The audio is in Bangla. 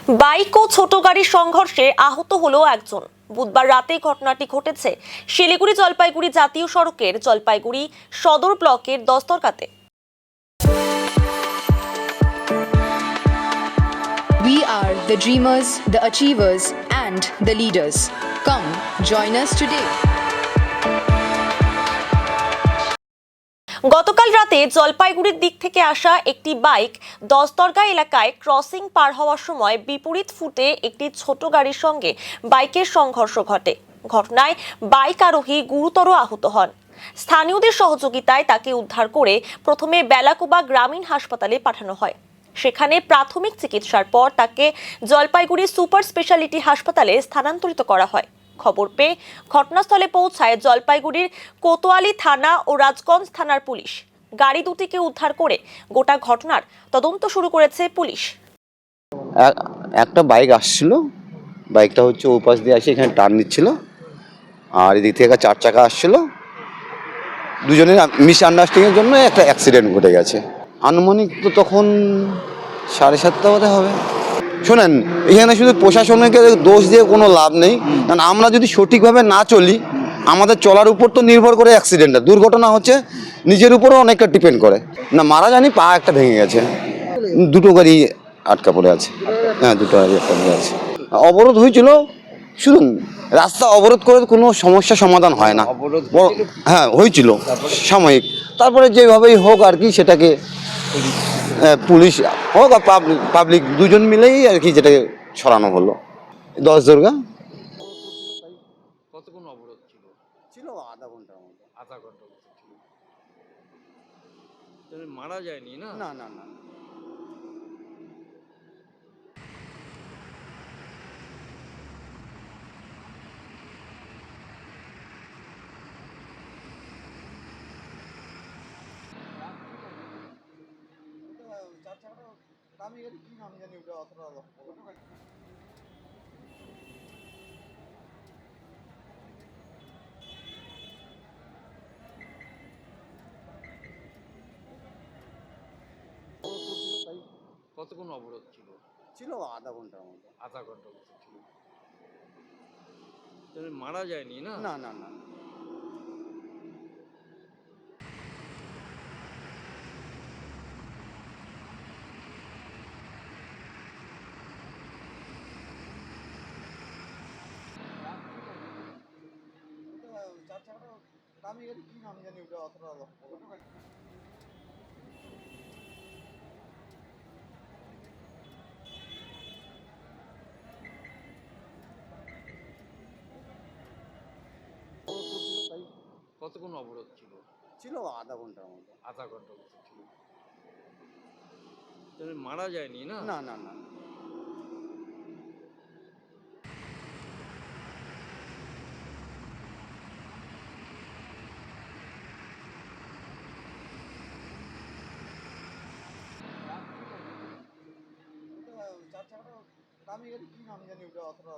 বাইক ও ছোট গাড়ির সংঘর্ষে আহত হলো একজন। বুধবার রাতে ঘটনাটি ঘটেছে শিলিগুড়ি জলপাইগুড়ি জাতীয় সড়কের জলপাইগুড়ি সদর ব্লকের দস্তরকাতে। We are the dreamers, the achievers, and the leaders. Come, join us today. গতকাল রাতে জলপাইগুড়ির দিক থেকে আসা একটি বাইক দস্তরগা এলাকায় ক্রসিং পার হওয়ার সময় বিপরীত ফুটে একটি ছোট গাড়ির সঙ্গে বাইকের সংঘর্ষ ঘটে। ঘটনায় বাইক আরোহী গুরুতর আহত হন। স্থানীয়দের সহযোগিতায় তাকে উদ্ধার করে প্রথমে বেলাকোবা গ্রামীণ হাসপাতালে পাঠানো হয়। সেখানে প্রাথমিক চিকিৎসার পর তাকে জলপাইগুড়ি সুপার স্পেশালিটি হাসপাতালে স্থানান্তরিত করা হয়। খবর পেয়ে ঘটনাস্থলে পৌঁছায় জলপাইগুড়ির কোতোয়ালি থানা ও রাজগঞ্জ থানার পুলিশ। গাড়ি দুটিকে উদ্ধার করে গোটা ঘটনার তদন্ত শুরু করেছে পুলিশ। একটা বাইক আসছিল, বাইকটা হচ্ছে ওপাশ দিয়ে আসে এখানে টার্ন নিচ্ছিল, আর এদিক থেকে চার চাকা আসছিল। দুজনের মিসআন্ডারস্ট্যান্ডিংয়ের জন্য একটা অ্যাক্সিডেন্ট ঘটে গেছে। আনুমানিক তো তখন 7:30 হতে হবে। শোনেন, এখানে শুধু প্রশাসনকে দোষ দিয়ে কোনো লাভ নেই, কারণ আমরা যদি সঠিকভাবে না চলি, আমাদের চলার উপর তো নির্ভর করে অ্যাক্সিডেন্টটা। দুর্ঘটনা হচ্ছে নিজের উপরও অনেকটা ডিপেন্ড করে। না মারা জানি, পা একটা ভেঙে গেছে, দুটো গাড়ি আটকা পড়ে আছে। হ্যাঁ, দুটো গাড়ি আটকা পড়ে আছে। অবরোধ হয়েছিল, শুনুন, রাস্তা অবরোধ করে কোনো সমস্যা সমাধান হয় না। হ্যাঁ হয়েছিল সাময়িক, তারপরে যেভাবেই হোক আর কি সেটাকে পুলিশ হোক আর পাবলিক দুজন মিলেই আর কি যেটাকে সরানো হলো। 10 দুর্গা। কতক্ষণ অবরোধ ছিল? ছিল আধা ঘন্টার মতো। আধা ঘন্টা মতো ছিল। তাহলে মারা যায়নি না? না না না। কতক্ষণ অবরোধ ছিল? ছিল আধা ঘন্টার মতো। আধা ঘন্টা মতো ছিল। তাহলে মারা যায়নি না? না না না। দামি গাড়ি কি নাম জানি ওটা, অতটা কতক্ষণ অবরোধ ছিল? ছিল আধা ঘন্টার মতো। আধা ঘন্টা মতো ছিল। তাহলে মারা যায়নি না? না না না। দামি গাড়ি কি নাম জানি ওটা, অতটা